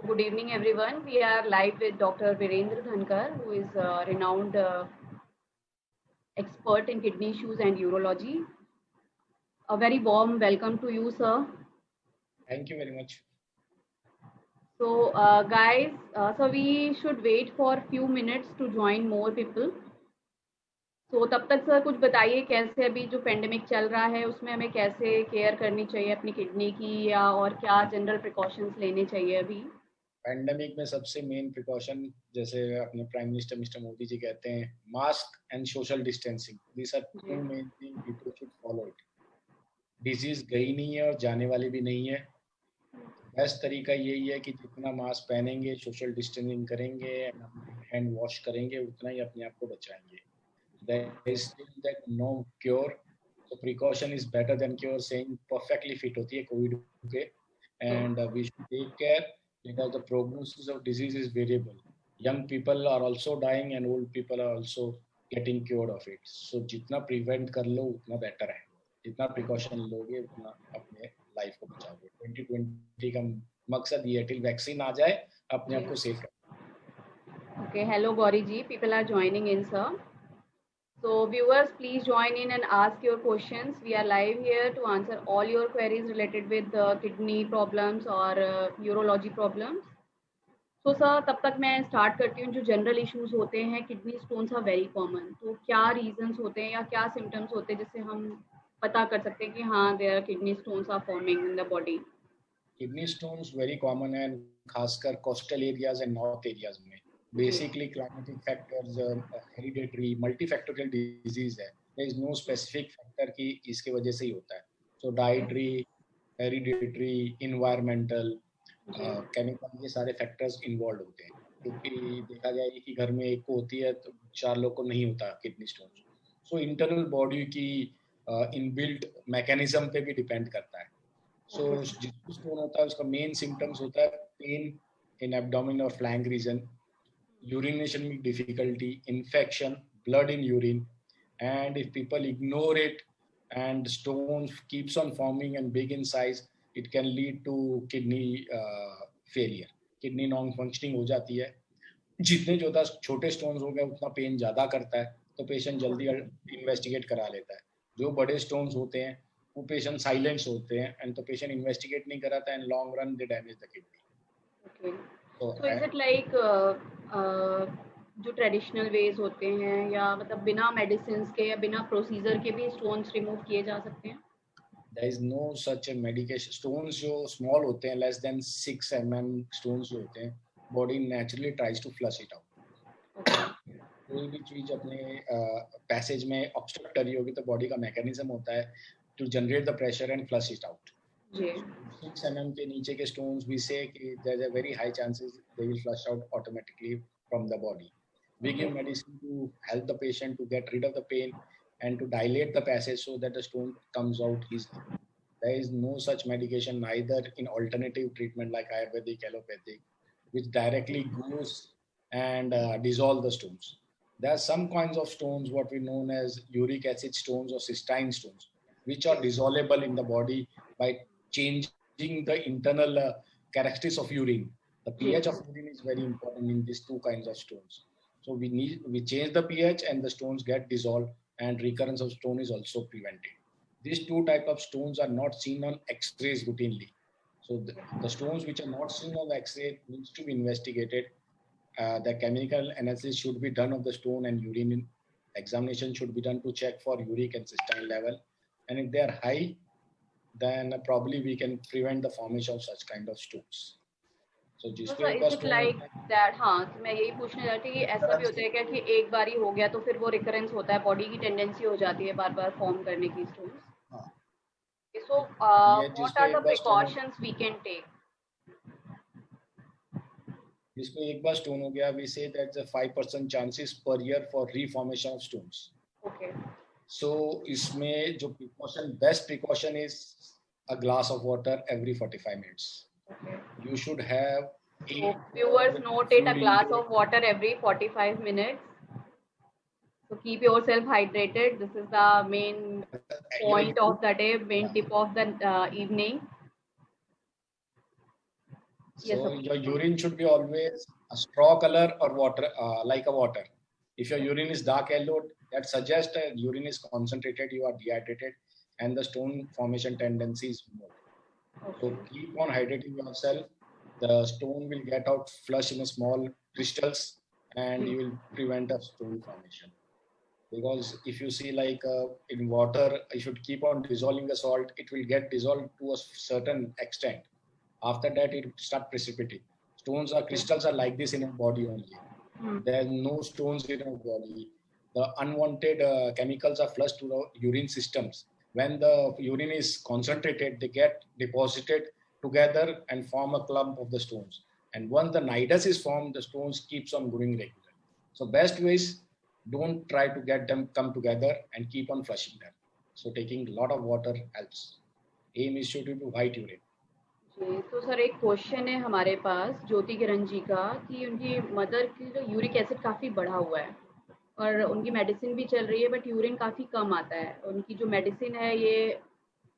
Good evening, everyone. We are live with Dr. Virendra Dhankar, who is a renowned expert in kidney issues and urology. A very warm welcome to you, sir. Thank you very much. So, guys, so we should wait for a few minutes to join more people. तो तब तक sir कुछ बताइए कैसे अभी जो pandemic चल रहा है उसमें हमें कैसे केयर करनी चाहिए अपनी किडनी की या और क्या जनरल प्रिकॉशंस लेने चाहिए अभी। पैंडेमिक में सबसे मेन प्रिकॉशन जैसे अपने prime minister mister Modi ji कहते हैं mask and social distancing, this are two main thing people should follow it. Disease गई नहीं है और जाने वाली भी नहीं है। बेस्ट तरीका यही है कि जितना मास्क पहनेंगे, सोशल डिस्टेंसिंग करेंगे, हैंड वॉश करेंगे, उतना ही अपने आप को बचाएंगे। There is still that no cure, so precaution is better than cure, saying perfectly fit होती है कोविड के, and we should take care because the prognosis of disease is variable. Young people are also dying and old people are also getting cured of it. So जितना prevent कर लो उतना better है, जितना precaution लोगे उतना अपने life को बचाओगे। 2020 का मकसद ये है till वैक्सीन आ जाए अपने आप को सेफ रखें। Okay, hello Gauri ji, people are joining in, sir. So viewers, please join in and ask your questions. We are live here to answer all your queries related with kidney problems or urology problems. So sir, तब तक मैं start करती हूँ। जो general issues होते हैं, kidney stones are very common, तो क्या रीजंस होते हैं या क्या सिम्टम्स होते हैं जिससे हम पता कर सकते हैं कि हाँ there kidney stones are forming in the body. Kidney stones very common है, खासकर coastal areas and north areas में। Basically climatic factors, hereditary, multifactorial disease है। There is no specific factor कि इसके वजह से ही होता है। So dietary, hereditary, environmental, chemical, ये सारे फैक्टर्स इन्वॉल्व होते हैं। क्योंकि देखा जाए कि घर में एक को होती है तो 4 लोग को नहीं होता kidney stone. So internal body की इनबिल्ट मैकेनिज्म पे भी डिपेंड करता है। सो जिसको स्टोन होता है उसका मेन सिम्टम्स होता है पेन इन एब्डोमेन और flank region, urination with difficulty, infection, blood in urine, and if people ignore it and stones keeps on forming and big in size, it can lead to kidney failure, kidney non functioning हो जाती है। जितने ज़्यादा छोटे stones हो गए उतना pen ज़्यादा करता है, तो पेशेंट जल्दी इन्वेस्टिगेट करा लेता है। जो बड़े स्टोन्स होते हैं वो पेशेंट साइलेंस होते हैं एंड तो पेशेंट इन्वेस्टिगेट नहीं कराता and long run they damage the kidney. So is it like जो ट्रेडिशनल वेज होते हैं या मतलब बिना मेडिसिन के या बिना प्रोसीजर के भी स्टोन्स रिमूव किए जा सकते हैं? There is no such a medication. Stones जो small होते हैं, less than 6 mm stones जो होते हैं, body naturally tries to flush it out. कोई भी चीज अपने पैसेज में ऑब्स्ट्रक्ट करी होगी तो बॉडी का मैकेनिज्म होता है to generate the pressure and flush it out. 6 mm के नीचे के stones we say कि there is a very high chances they will flush out automatically from the body. We give medicine to help the patient to get rid of the pain and to dilate the passage so that the stone comes out easily. There is no such medication neither in alternative treatment like Ayurvedic, allopathic, which directly goes and dissolve the stones. There are some kinds of stones, what we known as uric acid stones or cystine stones, which are dissolvable in the body by changing the internal characteristics of urine. The pH of urine is very important in these two kinds of stones. So we change the pH and the stones get dissolved and recurrence of stone is also prevented. These two types of stones are not seen on X-rays routinely. So the stones which are not seen on the X-ray needs to be investigated. The chemical analysis should be done of the stone and urine examination should be done to check for uric and cystine level. And if they are high, then probably we can prevent the formation of such kind of stones. So is it like that? हाँ, तो मैं यही पूछने जा रही थी कि ऐसा भी होता है क्या कि एक बार ही हो गया तो फिर वो रिकरेंस होता है, बॉडी की टेंडेंसी हो जाती है बार बार फॉर्म करने की stones? So what are the precautions we can take? जिसको एक बार स्टोन हो गया, we say that the 5% chances per year for reformation of stones. Okay. So इसमें जो precaution, best precaution is a glass of water every 45 minutes. Okay. You should have. So viewers, note it, a glass of water every 45 minutes. So keep yourself hydrated. This is the main point of the day, main tip of the evening. Yes, So of your course. urine should be always a straw color or water, like a water. If your urine is dark yellow, that suggests that urine is concentrated, you are dehydrated, and the stone formation tendency is more. Okay. So keep on hydrating yourself. The stone will get out flush in a small crystals, and Hmm. you will prevent a stone formation. Because if you see like in water, you should keep on dissolving the salt. It will get dissolved to a certain extent. After that, it start precipitating. Stones or Okay. crystals are like this in a body only. Hmm. There are no stones in our body. The unwanted chemicals are flushed to the urine systems. When the urine is concentrated, they get deposited together and form a clump of the stones. And once the nidus is formed, the stones keeps on growing regularly. So best way is don't try to get them come together and keep on flushing them. So taking a lot of water helps. Aim is to do white urine. जी, तो sir एक question है हमारे पास ज्योति किरण जी का कि उनकी mother की जो uric acid काफ़ी बढ़ा हुआ है और उनकी मेडिसिन भी चल रही है बट यूरिन काफ़ी कम आता है। उनकी जो मेडिसिन है ये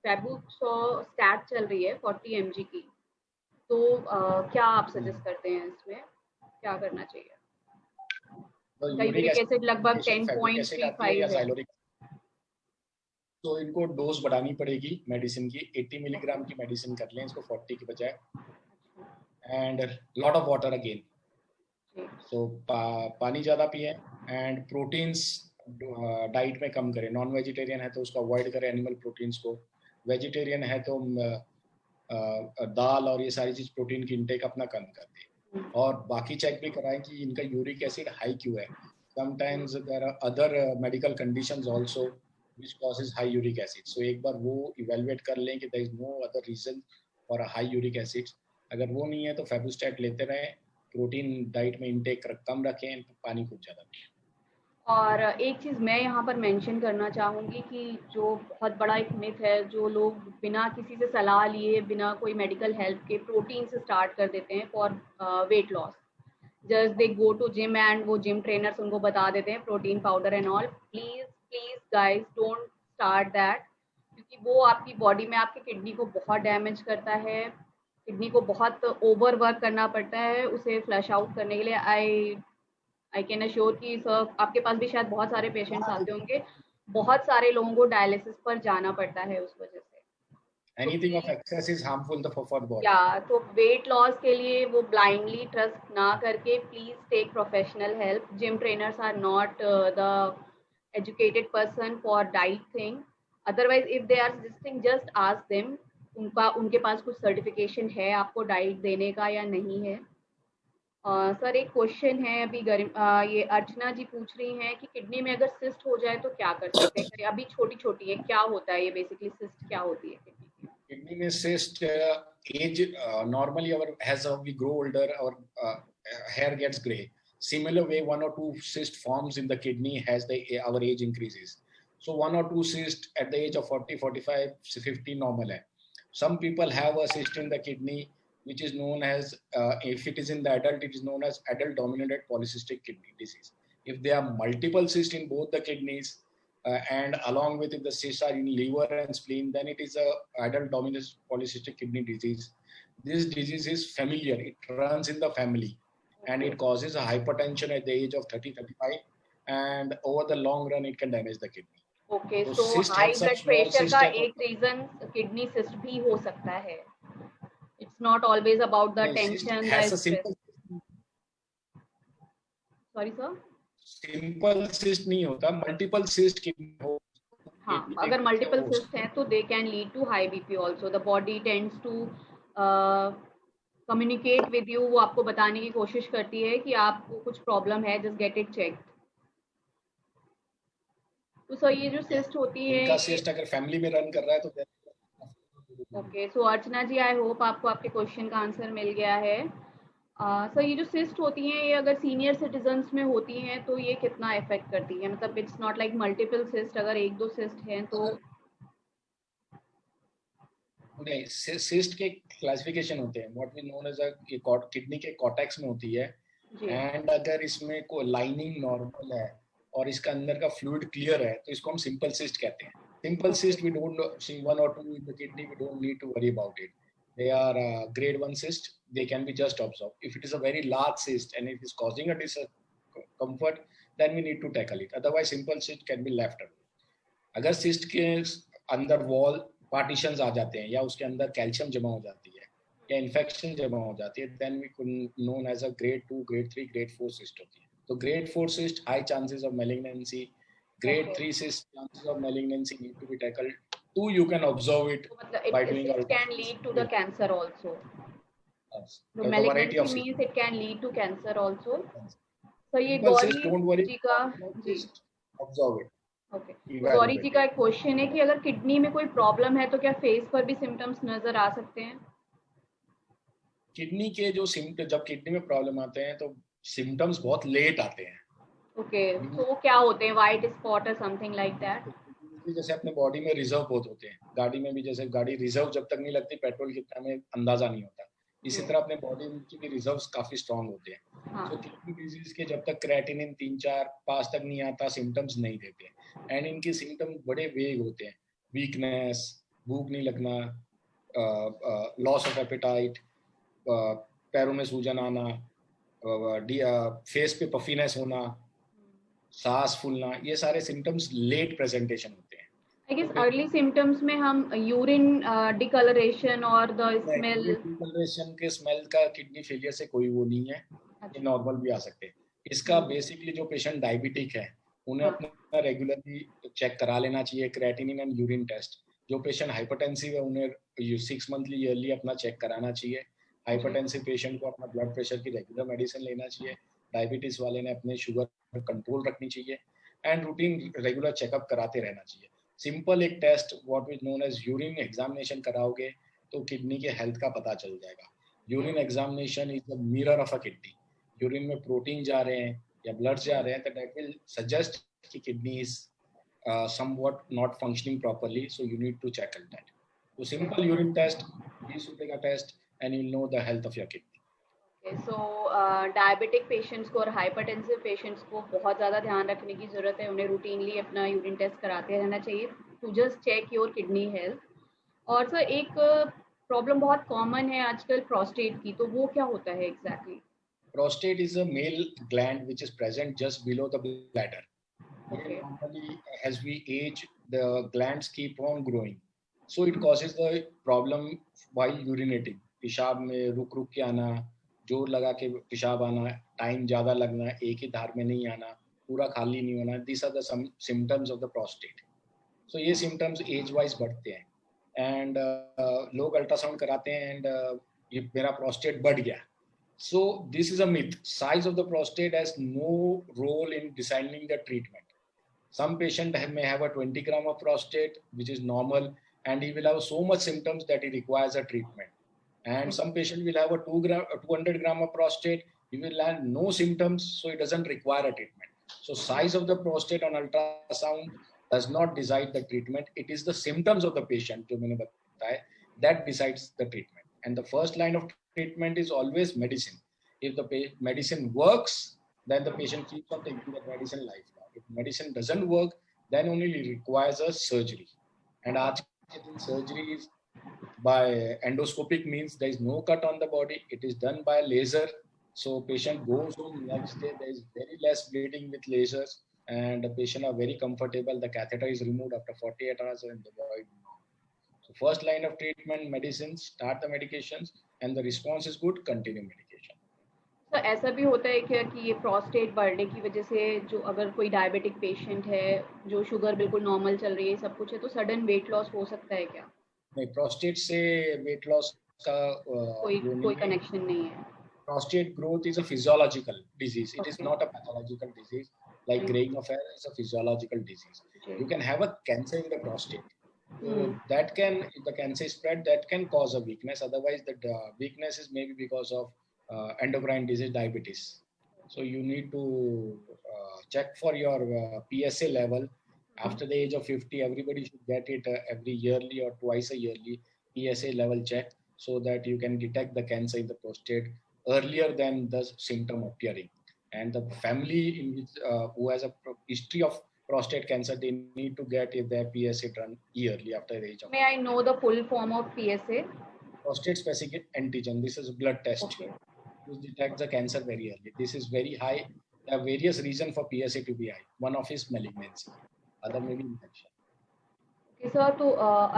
फेबुक्सोस्टैट चल रही है 40 mg की। तो क्या आप सजेस्ट करते हैं इसमें? क्या करना चाहिए? तो उनका यूरिक यूरिक एसिड लगभग एसिड फैब्रिक एसिड आती है या 10.35 है। जाइलोरिक, तो इनको डोज बढ़ानी पड़ेगी मेडिसिन की। 80 मिलीग्राम की मेडिसिन कर लें इसको 40 की बजाय, and lot of water again. जी। सो पानी ज़्यादा पिए एंड प्रोटीन्स डाइट में कम करें। नॉन वेजिटेरियन है तो उसको अवॉइड करें एनिमल प्रोटीन्स को। वेजिटेरियन है तो दाल और ये सारी चीज़ प्रोटीन की इंटेक अपना कम कर दें। और बाकी चेक भी कराएं कि इनका यूरिक एसिड हाई क्यों है। Sometimes there are other medical conditions also which causes high uric acid. So एक बार वो इवेलुएट कर लें कि there is no other reason for a high uric acid. अगर वो नहीं है तो फेबुस्टैट लेते रहें, प्रोटीन डाइट में इंटेक कम रखें, पानी खूब ज़्यादा पिएं। और एक चीज़ मैं यहाँ पर मेंशन करना चाहूँगी कि जो बहुत बड़ा एक मिथ है, जो लोग बिना किसी से सलाह लिए, बिना कोई मेडिकल हेल्प के प्रोटीन से स्टार्ट कर देते हैं for weight loss. Just they go to gym and वो जिम ट्रेनर्स उनको बता देते हैं protein powder and all. Please please guys don't start that, क्योंकि वो आपकी बॉडी में आपकी किडनी को बहुत डैमेज करता है। किडनी को बहुत ओवर वर्क करना पड़ता है उसे फ्लश आउट करने के लिए। आई कैन अश्योर कि सर आपके पास भी शायद बहुत सारे पेशेंट्स आते होंगे, बहुत सारे लोगों को डायलिसिस पर जाना पड़ता है उस वजह से। तो Anything of please excess is harmful for the body. या तो वेट लॉस के लिए वो ब्लाइंडली ट्रस्ट ना करके please take professional help. Gym trainers are not the educated person for diet thing. Otherwise if they are suggesting just ask them उनका उनके पास कुछ सर्टिफिकेशन है आपको डाइट देने का या नहीं है। सर एक क्वेश्चन है अभी ये अर्चना जी पूछ रही हैं कि किडनी में अगर सिस्ट हो जाए तो क्या कर सकते हैं? अभी छोटी छोटी है, क्या होता है ये बेसिकली? सिस्ट क्या होती है किडनी की? Kidney में cyst, age normally as we grow older, our hair gets gray. Similar way, one or two cyst forms in the kidney as our age increases. So one or two cyst at the age of 40, 45, 50 normal hai. Some people have a cyst in the kidney which is known as, if it is in the adult, it is known as adult dominated polycystic kidney disease. If there are multiple cysts in both the kidneys, and along with if the cysts are in liver and spleen, then it is a adult dominant polycystic kidney disease. This disease is familiar. It runs in the family, and it causes a hypertension at the age of 30, 35, and over the long run, it can damage the kidney. Okay, So so cyst high have some blood small pressure cyst का type of. एक reason kidney cyst भी हो सकता है। It's not always about the No, cyst tension, the has a stress. simple. Sorry sir. Simple cyst नहीं होता, multiple cyst kidney हो। हाँ, अगर मल्टीपल सिस्ट हैं तो they can lead to high BP also. The body tends to communicate with you, वो आपको बताने की कोशिश करती है कि आपको कुछ प्रॉब्लम है, जस्ट गेट इट चेक। तो सर ये जो सिस्ट होती है इनका ये, सिस्ट अगर फैमिली में रन कर रहा है तो okay, so Archana ji I hope आपको आपके क्वेश्चन का आंसर मिल गया है। सर ये जो सिस्ट होती हैं ये अगर सीनियर सिटीजन्स में होती हैं तो ये कितना इफेक्ट करती है? मतलब it's not like multiple cyst, अगर एक दो सिस्ट हैं तो। नहीं, सिस्ट के क्लासिफिकेशन होते हैं। What we known as kidney के कॉर्टेक्स में होती है, जी। एंड अगर इसमें कोई लाइनिंग नॉर्मल है और इसका अंदर का फ्लूइड क्लियर है तो इसको हम सिंपल सिस्ट कहते हैं। Simple cyst we don't see one और two in the kidney, we don't need to worry about it. they are grade 1 cyst, they can be just observed. If it is a very large cyst and it is causing a discomfort, then we need to tackle it. Otherwise, simple cyst can be left away. अगर cyst के अंदर wall partitions आ जाते हैं या उसके अंदर calcium जमा हो जाती है या infection जमा हो जाती है, then we could known as a grade 2, grade 3, grade 4 cyst होती है. So grade 4 cyst, high chances of malignancy. Grade 3 cyst, chances of malignancy need to be tackled. 2, you can observe it by doing it can lead to the cancer also. Yes. The malignancy means it can lead to cancer also. So ये गौरी जी का observe it. Okay. Gauri जी का एक question है कि अगर kidney में कोई problem है तो क्या फेस पर भी सिम्टम्स नजर आ सकते हैं? किडनी के जो सिम्टम, जब किडनी में प्रॉब्लम आते हैं तो सिम्टम्स बहुत लेट आते हैं. ओके, तो वो क्या होते हैं? व्हाइट स्पॉट और समथिंग लाइक दैट. जैसे अपने बॉडी में रिजर्व बहुत होते हैं, गाड़ी में भी जैसे गाड़ी रिजर्व जब तक नहीं लगती पेट्रोल कितना में अंदाजा नहीं होता, इसी तरह अपने बॉडी की भी रिजर्व्स काफी स्ट्रांग होते हैं. तो किडनी डिजीज के जब तक क्रेटिनिन 3, 4, 5 तक नहीं आता, सिम्टम्स नहीं देते. एंड इनके सिम्टम्स बड़े वेग होते हैं. वीकनेस, भूख नहीं लगना, लॉस ऑफ एपेटाइट, पैरों में सूजन आना, फेस पे पफीनेस होना, सांस फूलना, ये सारे सिम्टम्स लेट प्रेजेंटेशन होते हैं. I guess early symptoms में हम urine discoloration और the smell. Discoloration के smell का किडनी फेलियर से कोई वो नहीं है, ये नॉर्मल भी आ सकते हैं. इसका बेसिकली जो पेशेंट डायबिटिक है उन्हें अपना रेगुलरली चेक करा लेना चाहिए, क्रेटिनिन एंड यूरिन टेस्ट. जो पेशेंट हाइपरटेंसिव है उन्हें 6 मंथली ईयरली अपना चेक कराना चाहिए. हाइपरटेंसिव पेशेंट को अपना ब्लड प्रेशर की रेगुलर मेडिसिन लेना चाहिए. डायबिटीज वाले ने अपने शुगर कंट्रोल रखनी चाहिए एंड रूटीन रेगुलर चेकअप कराते रहना चाहिए. सिंपल एक test what is known as urine examination कराओगे तो किडनी के हेल्थ का पता चल जाएगा. Urine examination is the mirror of a kidney. Urine में प्रोटीन जा रहे हैं या ब्लड जा रहे हैं तो दैट विल सजेस्ट कि kidney is somewhat not functioning properly, so you need to check that. तो सिंपल यूरिन टेस्ट, 20 रुपए का test and you will know the health of your kidney. So diabetic patients को और hypertensive patients को बहुत ज़्यादा ध्यान रखने की ज़रूरत है. उन्हें रूटीनली अपना यूरिन टेस्ट कराते रहना चाहिए to just check your kidney health. और सर एक प्रॉब्लम बहुत कॉमन है आजकल प्रोस्टेट की, तो वो क्या होता है exactly? Prostate is a male gland which is present just below the bladder. Okay. Normally, as we age, the glands keep on growing, so it causes the problem while urinating. पेशाब में रुक रुक के आना, जोर लगा के पेशाब आना, टाइम ज़्यादा लगना, एक ही धार में नहीं आना, पूरा खाली नहीं होना. These are the some symptoms of the prostate. So ये symptoms age wise बढ़ते हैं and लोग अल्ट्रासाउंड कराते हैं and ये मेरा prostate बढ़ गया. So this is a myth. Size of the prostate has no role in deciding the treatment. Some patient may have a 20 gram of prostate, which is normal, and he will have so much symptoms that he requires a treatment. And some patient will have a 200 gram of prostate, he will have no symptoms, so he doesn't require a treatment. So size of the prostate on ultrasound does not decide the treatment. It is the symptoms of the patient, जो मैंने बताया, that decides the treatment. And the first line of treatment is always medicine. If the medicine works, then the patient keeps on taking the medicine lifelong. If medicine doesn't work, then only it requires a surgery. And आज के दिन surgery is by endoscopic means there is no cut on the body. It is done by laser. So patient goes home next day. There is very less bleeding with lasers, and the patient are very comfortable. The catheter is removed after 48 hours and the void. So first line of treatment, medicines, start the medications, and the response is good, continue medication. तो ऐसा भी होता है क्या कि ये prostate बढ़ने की वजह से जो अगर कोई डायबिटिक पेशेंट है, जो शुगर बिल्कुल नॉर्मल चल रही है, सब कुछ है, तो सडन वेट लॉस हो सकता है क्या? नहीं, प्रोस्टेट से वेट लॉस का कोई कनेक्शन नहीं है. Prostate growth is a physiological disease. It is not a pathological disease. Like graying of hair is a physiological disease. You can have a cancer in the prostate. So that can, if the cancer is spread, that can cause a weakness. Otherwise, the weakness is maybe because of endocrine disease, diabetes. So you need to check for your PSA level. After the age of 50, everybody should get it every yearly or twice a yearly PSA level check, so that you can detect the cancer in the prostate earlier than the symptom appearing. And the family in which, who has a history of prostate cancer, they need to get their PSA done yearly after the age of. May I know the full form of PSA? prostate specific antigen. This is a blood test. Okay. To detect the cancer very early. This is very high. There are various reasons for PSA to be high. One of is malignancy, other may be infection. Okay sir, तो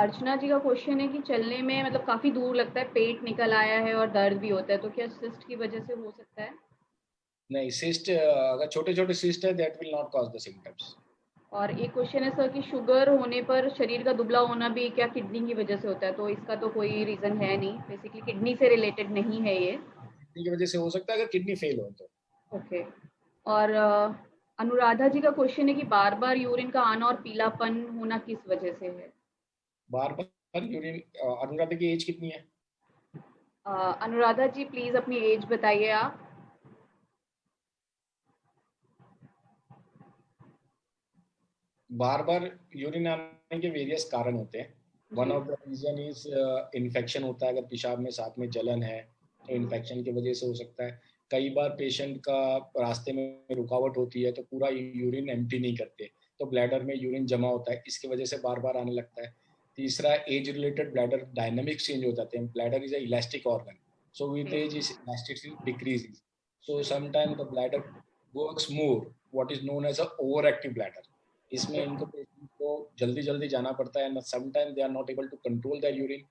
अर्चना जी का question है कि चलने में मतलब काफ़ी दूर लगता है, पेट निकल आया है और दर्द भी होता है, तो क्या सिस्ट की वजह से हो सकता है? नहीं, सिस्ट अगर छोटे छोटे सिस्ट है that will not cause the symptoms. और एक क्वेश्चन है सर कि शुगर होने पर शरीर का दुबला होना भी क्या किडनी की वजह से होता है? तो इसका तो कोई रीज़न है नहीं, बेसिकली किडनी से रिलेटेड नहीं है ये। किडनी की वजह से हो सकता है अगर किडनी फेल हो तो. ओके। और अनुराधा जी का क्वेश्चन है कि बार-बार यूरिन का आना और पीलापन होना किस वजह से है? बार बार यूरिन. अनुराधा की एज कितनी है? अनुराधा जी प्लीज़ अपनी एज बताइए आप। बार बार यूरिन आने के वेरियस कारण होते हैं. One of the reason is infection होता है. अगर पेशाब में साथ में जलन है तो इन्फेक्शन की वजह से हो सकता है. कई बार पेशेंट का रास्ते में रुकावट होती है तो पूरा यूरिन एम्प्टी नहीं करते, तो ब्लैडर में यूरिन जमा होता है, इसकी वजह से बार बार आने लगता है. तीसरा, age related bladder dynamics change हो जाते हैं. Bladder is a elastic organ, so with age is elasticity decreases, so sometime the bladder works more, what is known as a over active bladder. इसमें इनको पेशेंट को जल्दी जल्दी जाना पड़ता है, sometime they are not able to control their urine,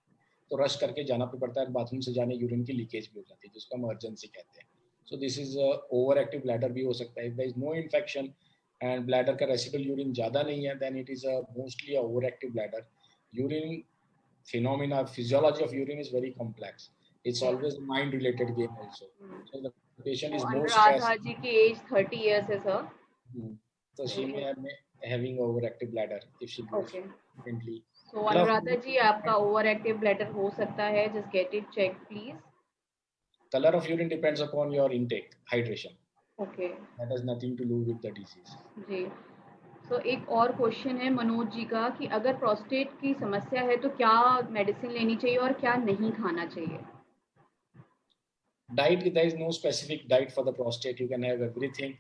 तो rush करके जाना भी पड़ता है. बाथरूम से जाने यूरिन की लीकेज भी हो जाती है जिसको हम अर्जेंसी कहते हैं. So this is over active bladder भी हो सकता है. If there is no infection and bladder का रेसिडुअल यूरिन ज़्यादा नहीं है then it is mostly over active bladder. Urine phenomena, physiology of urine is very complex. It's always a mind related game also. So the patient is more stressed. Anuradha ji की age 30 years है sir. So she may have having overactive bladder if she goes Okay. frequently. So Anuradha ji आपका over active bladder हो सकता है, just get it check please. Color of urine depends upon your intake, hydration. Okay. That has nothing to do with the disease. जी. So एक और question है मनोज जी का कि अगर प्रोस्टेट की समस्या है तो क्या मेडिसिन लेनी चाहिए और क्या नहीं खाना चाहिए? Diet, there is no specific diet for the prostate. You can have everything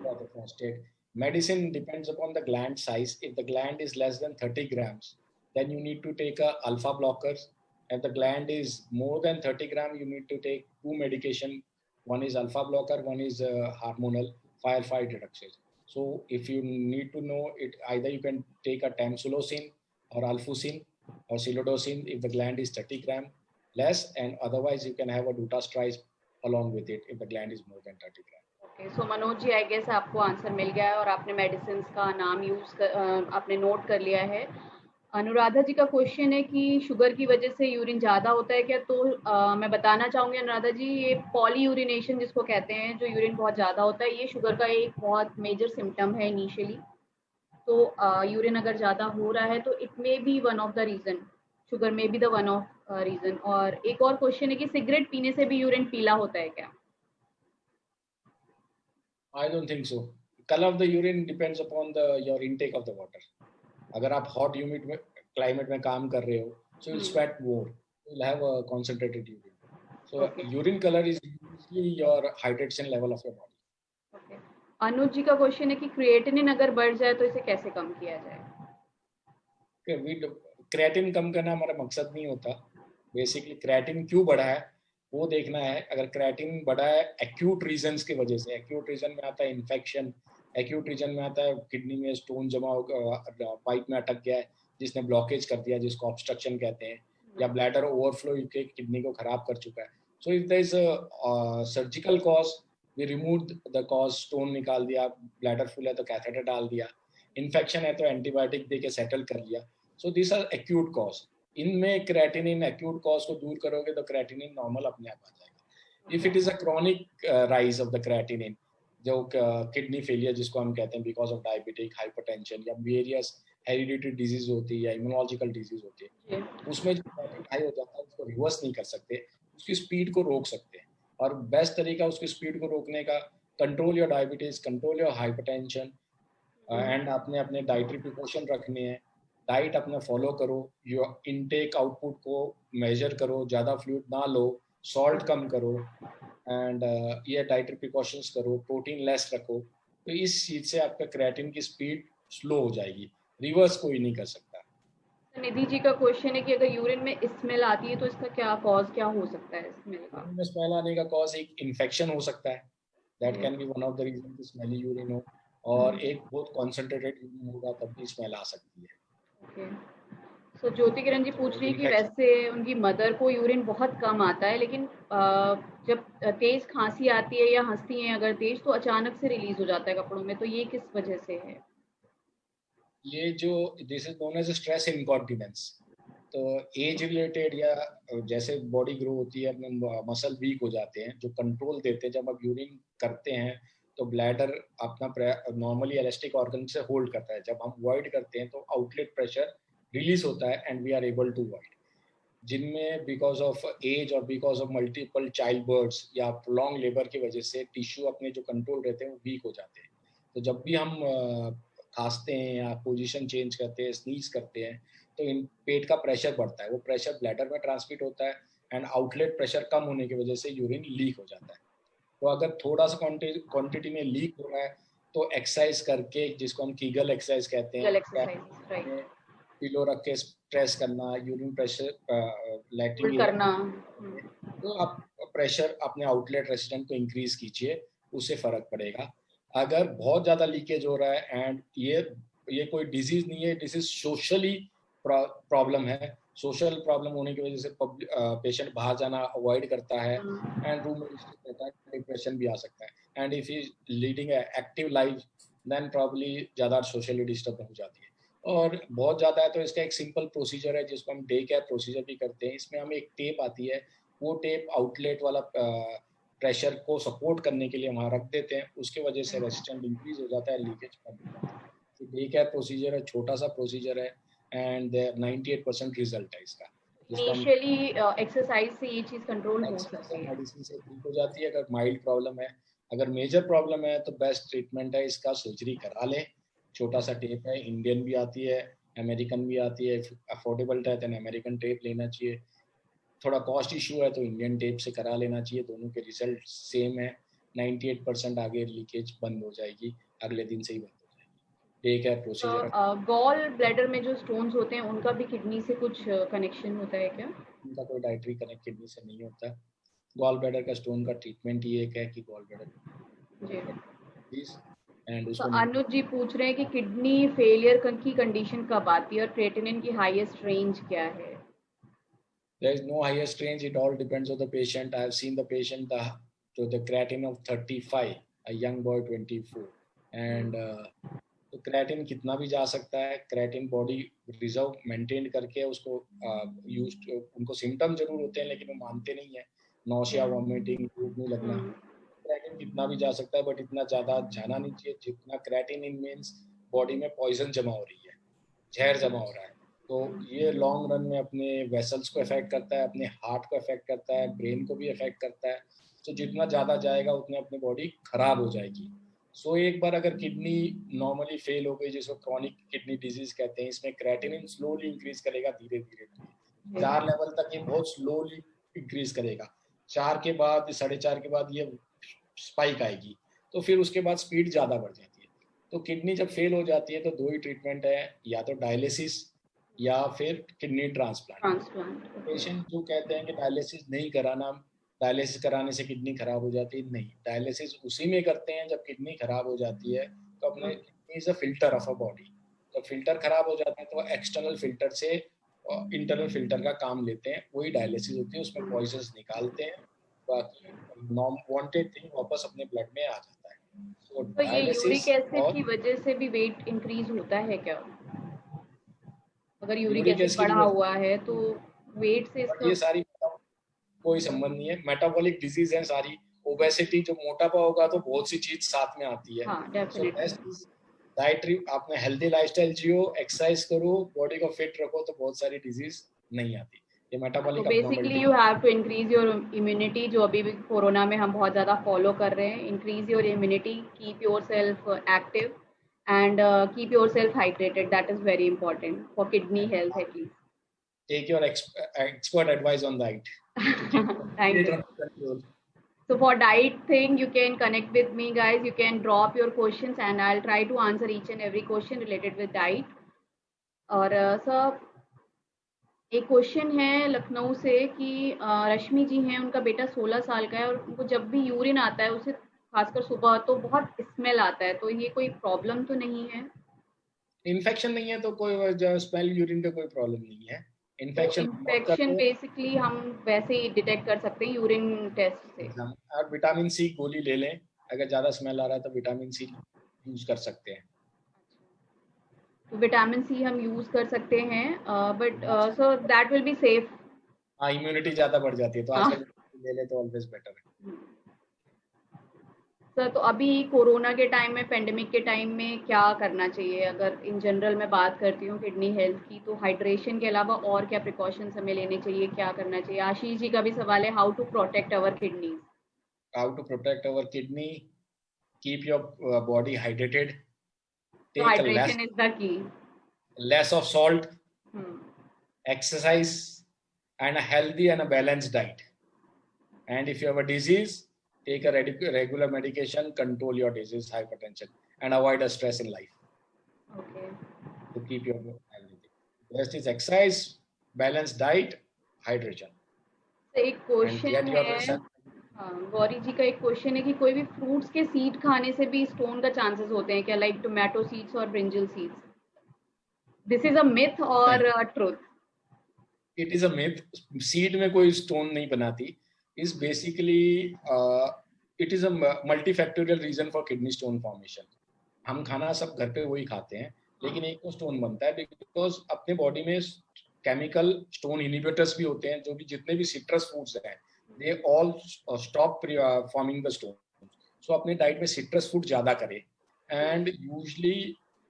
for the prostate. Medicine depends upon the gland size. If the gland is less than 30 grams, then you need to take a alpha blockers. If the gland is more than 30 grams, you need to take two medication. One is alpha blocker, one is hormonal fight reductions. So if you need to know it, either you can take a tamsulosin or alfusin or silodosin if the gland is 30 gram less, and otherwise you can have a dutasteride along with it if the gland is more than 30 gram. Okay. So Manoj ji I guess आपको answer मिल गया है और आपने medicine का नाम आपने note कर लिया है. अनुराधा जी का क्वेश्चन है कि शुगर की वजह से यूरिन ज़्यादा होता है क्या? तो मैं बताना चाहूँगी अनुराधा जी, ये पॉली यूरिनेशन जिसको कहते हैं, जो यूरिन बहुत ज़्यादा होता है, ये शुगर का एक बहुत मेजर सिम्टम है इनिशियली. तो यूरिन अगर ज़्यादा हो रहा है तो it may be one of the reason, sugar may be the one of reason. और एक और क्वेश्चन है कि सिगरेट पीने से भी यूरिन पीला होता है क्या? I don't think so. Color of the urine depends upon your intake of the water. अगर आप hot humid climate में काम कर रहे हो, so you'll sweat more. You'll have a concentrated urine. So urine color is usually your hydration level of your body. Okay. अनुज जी का question है कि क्रिएटिनिन अगर बढ़ जाए तो इसे कैसे कम किया जाए? क्रिएटिन कम करना हमारा मकसद नहीं होता. बेसिकली क्रिएटिन क्यों बढ़ा है वो देखना है. अगर क्रिएटिन बढ़ा है एक्यूट रीजंस की वजह से, एक्यूट रीजन में आता है इन्फेक्शन, एक्यूट रीजन में आता है किडनी में स्टोन जमा हो, पाइप में अटक गया है जिसने ब्लॉकेज कर दिया, जिसको ऑब्स्ट्रक्शन कहते हैं, या ब्लैडर ओवरफ्लो के किडनी को खराब कर चुका है. So if there is a surgical cause, we remove the cause, stone निकाल दिया, ब्लैडर फुल है तो कैथेटर डाल दिया, इन्फेक्शन है तो एंटीबायोटिक दे के सेटल कर लिया. So this are acute cause. इनमें क्रिएटिनिन एक्यूट कॉज को दूर करोगे तो क्रिएटिनिन नॉर्मल अपने आप आ जाएगा. If it is a chronic rise of the creatinine, जो किडनी फेलियर जिसको हम कहते हैं बिकॉज ऑफ डायबिटिक, हाइपरटेंशन या वेरियस हेरिडिटरी डिजीज होती है या इम्यूनोलॉजिकल डिजीज होती है, उसमें जो क्रिएटिन हाई हो जाता है उसको रिवर्स नहीं कर सकते, उसकी स्पीड को रोक सकते हैं. और बेस्ट तरीका उसकी स्पीड को रोकने का, control your diabetes, control your hypertension, and आपने अपने डाइटरी प्रिकॉशन रखने हैं. डाइट अपना फॉलो करो, योर इनटेक आउटपुट को मेजर करो, ज़्यादा फ्लूइड ना लो, सॉल्ट कम करो, एंड ये डाइटरी प्रिकॉशंस करो, प्रोटीन लेस रखो. तो इस चीज़ से आपका क्रिएटिन की स्पीड स्लो हो जाएगी, रिवर्स कोई नहीं कर सकता. निधि जी का क्वेश्चन है कि अगर यूरिन में स्मेल आती है तो इसका क्या कॉज क्या हो सकता है स्मेल का? यूरिन में स्मेल आने का कॉज एक इन्फेक्शन हो सकता है, दैट ये can be one of the reason कि स्मेली यूरिन हो, हम्म, और एक बहुत कॉन्सेंट्रेटेड यूरिन होगा तब भी स्मेल आ सकती है। ओके। सो ज्योति किरण जी पूछ तो रही है कि इन्फेक्शन, वैसे उनकी मदर को यूरिन बहुत कम आता है, लेकिन जब तेज खांसी आती है या हंसती हैं अगर तेज तो अचानक से रिलीज हो जाता है कपड़ों में, तो ये किस वजह से है? ये जो this is known as stress incontinence, तो एज रिलेटेड या जैसे बॉडी ग्रो होती है अपने मसल वीक हो जाते हैं, जो कंट्रोल देते हैं जब आप यूरिन करते हैं तो ब्लैडर अपना नॉर्मली इलास्टिक ऑर्गन से होल्ड करता है, जब हम वॉइड करते हैं तो आउटलेट प्रेशर रिलीज होता है and we are able to void. जिनमें बिकॉज ऑफ एज और because of multiple child births या प्रोलॉन्ग लेबर की वजह से टिश्यू अपने जो कंट्रोल रहते हैं वो वीक हो जाते हैं, तो जब भी हम खांसते हैं या पोजीशन चेंज करते हैं, स्नीज करते हैं, तो इन पेट का प्रेशर बढ़ता है, वो प्रेशर ब्लैडर में ट्रांसमिट होता है एंड आउटलेट प्रेशर कम होने की वजह से यूरिन लीक हो जाता है। तो अगर थोड़ा सा क्वांटिटी में लीक हो रहा है तो एक्सरसाइज करके, जिसको हम कीगल एक्सरसाइज कहते लीगल हैं, एक्सरसाइज, राइट। पिलो रख के प्रेस करना, यूरिन प्रेशर लैटिन होल्ड जो है करना। तो आप प्रेशर अपने आउटलेट रेसिस्टेंट को इंक्रीज कीजिए, उससे फर्क पड़ेगा। अगर बहुत ज़्यादा लीकेज हो रहा है एंड ये कोई डिजीज नहीं है, डिजीज सोशली प्रॉब्लम है, सोशल प्रॉब्लम होने की वजह से पेशेंट बाहर जाना अवॉइड करता है एंड रूम में रिस्ट्रिक्ट रहता है, डिप्रेशन भी आ सकता है and if is leading active life then probably ज़्यादा सोशली डिस्टर्ब हो जाती है। और बहुत ज़्यादा है तो इसका एक सिंपल प्रोसीजर है जिसको हम डे केयर प्रोसीजर भी करते हैं। इसमें हमें एक टेप आती है, वो टेप आउटलेट वाला प्रेशर को सपोर्ट करने के लिए वहाँ रख देते हैं, उसके वजह से रेजिस्टेंस इंक्रीज हो जाता है, लीकेज कम हो जाता है। तो डे केयर प्रोसीजर है, छोटा सा प्रोसीजर है एंड 98% रिजल्ट है इसका, जिसको हम इनिशियली एक्सरसाइज से ये चीज कंट्रोल हो एक्सरसाइज सकती और है। मेडिसिन से ठीक हो जाती है। अगर माइल्ड प्रॉब्लम है, अगर मेजर प्रॉब्लम है तो बेस्ट ट्रीटमेंट है इसका सर्जरी करा लें। छोटा सा टेप है, इंडियन भी आती है, अमेरिकन भी आती है, अफोर्डेबल है तो अमेरिकन टेप लेना चाहिए। थोड़ा कॉस्ट इशू है तो इंडियन टेप से करा लेना चाहिए, दोनों के रिजल्ट सेम है। 98% आगे लीकेज बंद हो जाएगी, अगले दिन से ही बंद हो जाएगी। एक है प्रोसीजर, तो गॉल ब्लैडर में जो स्टोन्स होते हैं उनका भी किडनी से कुछ कनेक्शन होता है क्या? उनका कोई डाइटरी कनेक्ट किडनी से नहीं होता। गॉल ब्लैडर का स्टोन का ट्रीटमेंट ही एक है कि गॉल जी। ब्लैडर एंड तो उसको अनुज जी पूछ रहे हैं कि किडनी फेलियर की कंडीशन कब आती है और क्रेटिनिन की हाईएस्ट रेंज क्या है? there is no highest range, it all depends on the patient. I have seen the patient to the creatinine of 35, a young boy 24, and तो क्रेटिन कितना भी जा सकता है, क्रेटिन बॉडी रिजर्व मेंटेन करके उसको यूज, उनको सिम्टम जरूर होते हैं लेकिन वो मानते नहीं है, नौशिया, वॉमिटिंग, भूख नहीं लगना। हम्म, क्रेटिन कितना भी जा सकता है बट इतना ज़्यादा जाना नहीं चाहिए जितना क्रेटिन इन मीन्स बॉडी में पॉइजन जमा हो रही है, जहर जमा हो रहा है। तो ये लॉन्ग रन में अपने वेसल्स को अफेक्ट करता है, अपने हार्ट को अफेक्ट करता है, ब्रेन को भी अफेक्ट करता है। तो जितना ज़्यादा जाएगा उतने अपनी बॉडी खराब हो जाएगी। सो एक बार अगर किडनी नॉर्मली फेल हो गई, जिसको क्रॉनिक किडनी डिजीज कहते हैं, इसमें क्रेटिनिन स्लोली इंक्रीज करेगा, धीरे धीरे धीरे 4 लेवल तक ये बहुत स्लोली इंक्रीज करेगा। 4 के बाद, 4.5 के बाद ये स्पाइक आएगी, तो फिर उसके बाद स्पीड ज़्यादा बढ़ जाती है। तो किडनी जब फेल हो जाती है तो दो ही ट्रीटमेंट है, या तो डायलिसिस या फिर kidney transplant. Transplant, okay. Patient जो कहते हैं कि डायलिसिस नहीं कराना, डायलिसिस कराने से किडनी खराब हो जाती है, नहीं, डायलिसिस उसी में करते हैं जब किडनी खराब हो जाती है। तो अपने kidney is a filter of a body, जब फिल्टर खराब हो जाता है तो एक्सटर्नल फिल्टर से इंटरनल फिल्टर का काम लेते हैं, वही डायलिसिस होती है, उसमें पॉइजन निकालते हैं, बाकी नॉन वांटेड थिंग वापस अपने ब्लड में आ जाता है। तो तो ये यूरिक डायलिसिस एसिड और की वजह से भी वेट इंक्रीज होता है क्या? अगर यूरिक यूरिक एसिड एसिड की बढ़ा वजह हुआ है तो वेट से बट इसका? ये सारी कोई संबंध नहीं है, मेटाबॉलिक डिजीज है सारी। ओबेसिटी, जो मोटापा होगा तो बहुत सी चीज साथ में आती है। हाँ, so best definitely. Is dietary, आपने हेल्दी लाइफस्टाइल जियो, एक्सरसाइज करो, बॉडी को फिट रखो तो बहुत सारी डिजीज नहीं आती। ये तो metabolic basically abnormality you have to increase your immunity, जो अभी भी कोरोना में हम बहुत ज़्यादा फॉलो कर रहे हैं। Increase your immunity, keep yourself active and keep yourself hydrated, that is very important for kidney health at least. Take your expert advice on diet to keep Thank it you. under control. So for diet thing, you can connect with me, guys. You can drop your questions, and I'll try to answer each and every question related with diet. और sir, एक question है लखनऊ से कि रश्मि जी हैं, उनका बेटा 16 साल का है और उनको जब भी यूरिन आता है उसे खासकर सुबह तो बहुत स्मेल आता है, तो ये कोई प्रॉब्लम तो नहीं है? इन्फेक्शन नहीं है तो कोई स्मेल यूरिन का कोई प्रॉब्लम नहीं है। तो इन्फेक्शन रिमूव इन्फेक्शन करके बेसिकली हम वैसे ही डिटेक्ट कर सकते हैं यूरिन टेस्ट से? एग्जाम और विटामिन सी गोली ले लें। अगर ज़्यादा स्मेल आ रहा है तो विटामिन सी यूज कर सकते हैं। तो विटामिन सी हम यूज कर सकते हैं, but so that will be safe? हाँ, इम्यूनिटी ज़्यादा बढ़ जाती है तो हाँ। आजकल ले ले तो ऑलवेज बेटर है। सर, तो अभी कोरोना के टाइम में, पेंडेमिक के टाइम में क्या करना चाहिए? अगर इन जनरल मैं बात करती हूँ किडनी हेल्थ की, तो हाइड्रेशन के अलावा और क्या प्रिकॉशंस हमें लेने चाहिए, क्या करना चाहिए? आशीष जी का भी सवाल है, how to protect our kidneys? How to protect our kidney? Keep your body hydrated, तो take a hydration is the key. less of salt, hmm. exercise, and a healthy and a balanced diet. And if you have a disease, take a regular medication, control your disease, hypertension, and avoid a stress in life okay. to keep your everything. Rest is exercise, balanced diet, hydration, तो एक and question get your है, हाँ, गौरी जी का एक question है कि कोई भी फ्रूट्स के सीड खाने से भी स्टोन का चांसेस होते हैं क्या, लाइक टोमेटो सीड्स और brinjal seeds? This is a myth और truth? It is a myth. Seed में कोई स्टोन नहीं बनाती। Is basically it is a multifactorial reason for kidney stone formation. हम खाना सब घर पे वही खाते हैं, लेकिन एक तो स्टोन बनता है बिकॉज अपने बॉडी में केमिकल स्टोन इनिबिटर्स भी होते हैं। जो भी जितने भी सिट्रस फूड्स हैं they all stop forming the stone. So अपने डाइट में सिट्रस फूड ज्यादा करें। एंड यूजली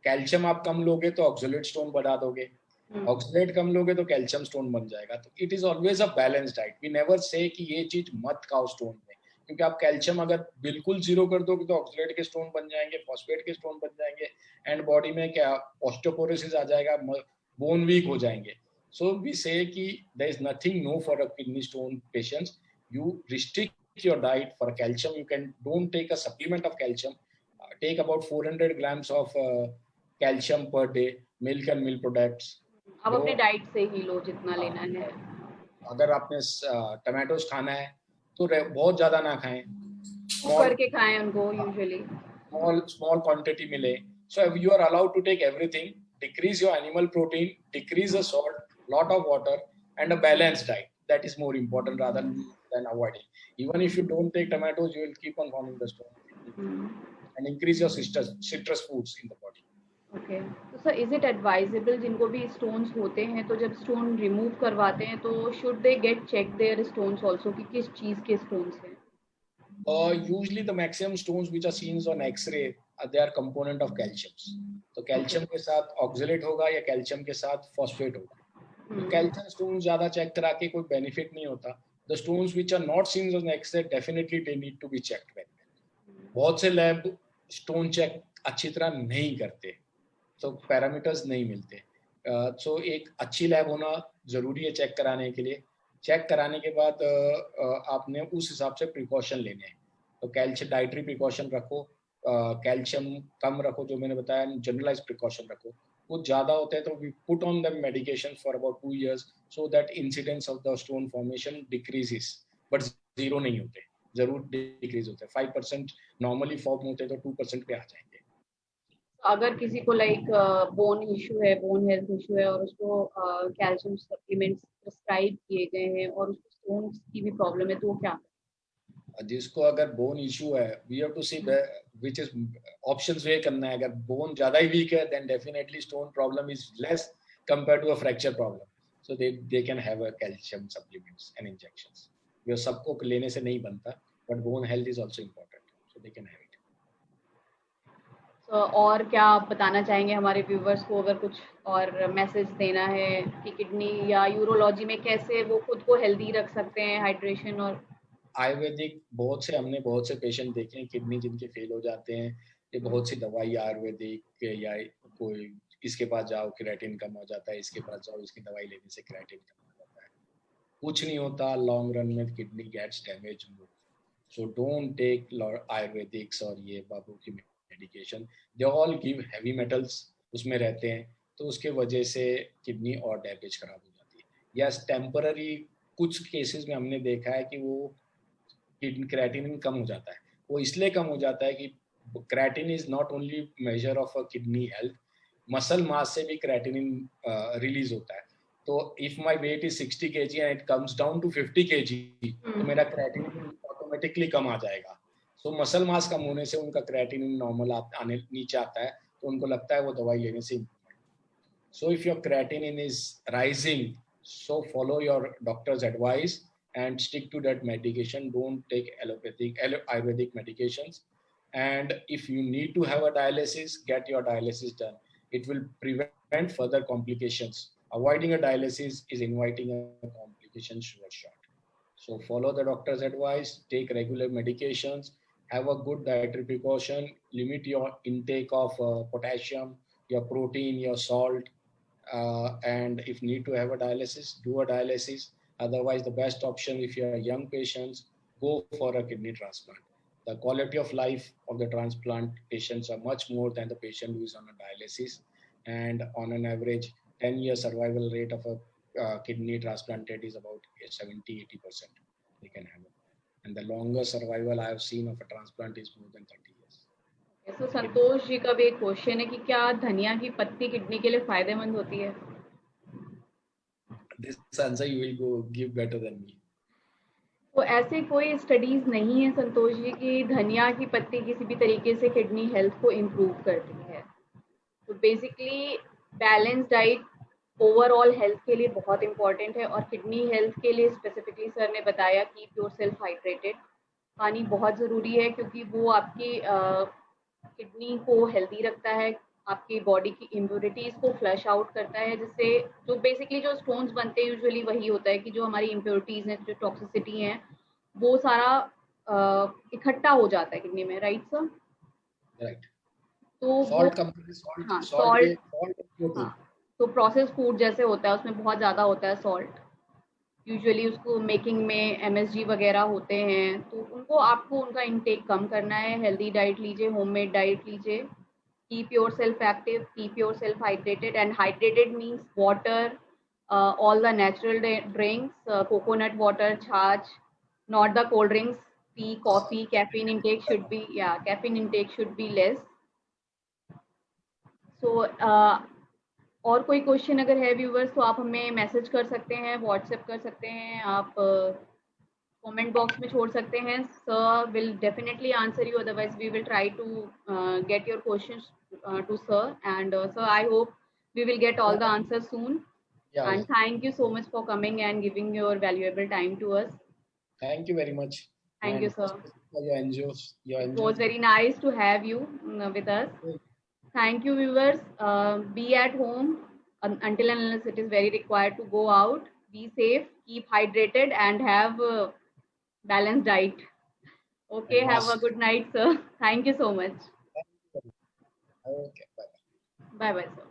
कैल्शियम आप कम लोगे तो ऑक्सलेट स्टोन बढ़ा दोगे, ऑक्सलेट कम लोगे तो कैल्शियम स्टोन बन जाएगा। तो it is always a balance diet. We never say कि ये चीज मत खाओ स्टोन में, क्योंकि आप कैल्शियम अगर बिल्कुल जीरो कर दोगे तो ऑक्सलेट के स्टोन बन जाएंगे, फॉस्फेट के स्टोन बन जाएंगे, एंड बॉडी में क्या ऑस्टियोपोरोसिस आ जाएगा, बोन वीक हो जाएंगे। सो वी से कि there is nothing no for a kidney stone patients. You restrict your diet for calcium. You can don't take a supplement of calcium. Take about 400 grams of calcium per day. Milk and milk products. अब लो। अपने diet से ही लो जितना हाँ, लेना है। अगर आपने tomatoes खाना है तो बहुत ज्यादा ना खाएं। कुक स्मॉल करके खाएं उनको यूजुअली। स्मॉल स्मॉल क्वांटिटी मिले। So you are allowed to take everything. Decrease your animal protein, decrease the salt, lot of water, and a balanced diet. That is more important rather than avoiding. Even if you don't take tomatoes, you will keep on forming the stone and increase your citrus foods in the body. Okay. तो sir, is it advisable जिनको भी stones होते हैं, तो जब stone remove करवाते हैं तो should they get check their stones also कि किस चीज के स्टोन्स हैं? Usually the maximum stones which are seen on X-ray they are component of calciums. तो कैल्शियम के साथ ऑक्सलेट होगा या कैल्शियम के साथ फॉस्फेट होगा। तो कैल्शियम स्टोन ज्यादा चेक करा के कोई बेनिफिट नहीं होता। The stones which are not seen on X-ray definitely they need to be checked very well. बहुत से लैब स्टोन चेक अच्छी तरह नहीं करते, तो पैरामीटर्स नहीं मिलते। सो एक अच्छी लैब होना जरूरी है चेक कराने के लिए। चेक कराने के बाद आपने उस हिसाब से प्रिकॉशन लेने हैं। तो कैल्शियम डाइटरी प्रिकॉशन रखो, कैल्शियम कम रखो, जो मैंने बताया जनरलाइज प्रिकॉशन रखो। कुछ ज़्यादा होते हैं तो we put on the medication for about 2 years so that incidence of the stone formation decreases, but zero नहीं होते, जरूर डिक्रीज होते हैं। 5% नॉर्मली फॉर्म होते हैं तो 2% पे आ जाएंगे। अगर किसी को लाइक बोन इशू है, बोन हेल्थ इशू है और उसको कैल्शियम सप्लीमेंट्स प्रिस्क्राइब किए गए हैं और उसको स्टोन्स की भी प्रॉब्लम है, तो वो क्या? जिसको अगर बोन इशू है we have to see which is options weigh करना है। अगर बोन ज्यादा ही वीक है then definitely stone problem is less compare to a fracture problem. So they can have a calcium supplements and injections. ये सबको लेने से नहीं बनता, but bone health is also important, so they can have it. तो और क्या आप बताना चाहेंगे हमारे व्यूवर्स को, अगर कुछ और मैसेज देना है कि किडनी या यूरोलॉजी में कैसे वो खुद को हेल्दी रख सकते हैं, हाइड्रेशन और? आयुर्वेदिक हमने बहुत से पेशेंट देखे हैं किडनी जिनके फेल हो जाते हैं। ये बहुत सी दवाई आयुर्वेदिक या कोई इसके पास जाओ क्रिएटिन कम हो जाता है, इसके पास जाओ इसकी दवाई लेने से क्रिएटिन कम हो जाता है, कुछ नहीं होता। लॉन्ग रन में kidney gets damage more. So don't take ayurvedics और ये बाबू की medication. They all give heavy metals उसमें रहते हैं, तो उसके वजह से किडनी और डैमेज खराब हो जाती है। यस टेम्पररी कुछ केसेस में हमने देखा है कि वो क्रेटिनिन कम हो जाता है. वो इसलिए कम हो जाता है कि creatine is not only measure of a kidney health, muscle mass से भी क्रेटिनिन रिलीज होता है. तो if my weight is 60 kg and it comes down to 50 kg, तो मेरा क्रेटिनिन ऑटोमेटिकली कम आ जाएगा. सो मसल मास कम होने से उनका क्रेटिनिन नॉर्मल आने नीचे आता है, तो उनको लगता है वो दवाई लेने से improvement. So if your creatinine is rising, so follow your doctor's advice and stick to that medication. Don't take ayurvedic medications. And if you need to have a dialysis, get your dialysis done. It will prevent further complications. Avoiding a dialysis is inviting a complication shot. So follow the doctor's advice, take regular medications, have a good dietary precaution, limit your intake of potassium, your protein, your salt, and if need to have a dialysis, do a dialysis. Otherwise, the best option if you are young patients, go for a kidney transplant. The quality of life of the transplant patients are much more than the patient who is on a dialysis. And on an average, 10-year survival rate of a kidney transplanted is about 70-80%. They can have it. And the longest survival I have seen of a transplant is more than 30 years. तो संतोष जी का भी एक question है कि क्या धनिया की पत्ती किडनी के लिए फायदेमंद होती है? This answer you will go give better than me. तो ऐसे कोई स्टडीज नहीं है संतोष जी कि धनिया की पत्ती किसी भी तरीके से किडनी हेल्थ को इम्प्रूव करती है. तो basically balance diet overall health के लिए बहुत इंपॉर्टेंट है, और किडनी हेल्थ के लिए स्पेसिफिकली सर ने बताया कीप योरसेल्फ हाइड्रेटेड. पानी बहुत ज़रूरी है क्योंकि वो आपकी किडनी को हेल्दी रखता है, आपकी बॉडी की इम्प्योरिटीज़ को फ्लश आउट करता है, जिससे जो बेसिकली जो स्टोन्स बनते हैं यूजुअली वही होता है कि जो हमारी इम्प्योरिटीज़ हैं, जो टॉक्सिसिटी हैं, वो सारा इकट्ठा हो जाता है किडनी में. Right sir? राइट. तो सॉल्ट सॉल्ट, हाँ, तो प्रोसेस फूड जैसे होता है उसमें बहुत ज़्यादा होता है सॉल्ट. यूजुअली उसको मेकिंग में MSG वगैरह होते हैं, तो उनको आपको उनका इंटेक कम करना है. हेल्दी डाइट लीजिए, होममेड डाइट लीजिए. Keep yourself active, keep yourself hydrated, and hydrated means water, all the natural drinks, coconut water, छाछ, not the cold drinks, tea, coffee. Caffeine intake should be less. So और कोई question अगर है viewers तो आप हमें message कर सकते हैं, व्हाट्सएप कर सकते हैं, आप कमेंट बॉक्स में छोड़ सकते हैं. Sir will definitely answer you, otherwise we will try to get your questions to sir, and sir, I hope we will get all the answers soon. Yeah. And thank you so much for coming and giving your valuable time to us. Thank you very much. Thank you, sir. For your NGOs. It was very nice to have you with us. Thank you, viewers. Be at home until and unless it is very required to go out. Be safe, keep hydrated, and have a balanced diet. Okay, have a good night, sir. Thank you so much. Okay, bye. Bye-bye, sir.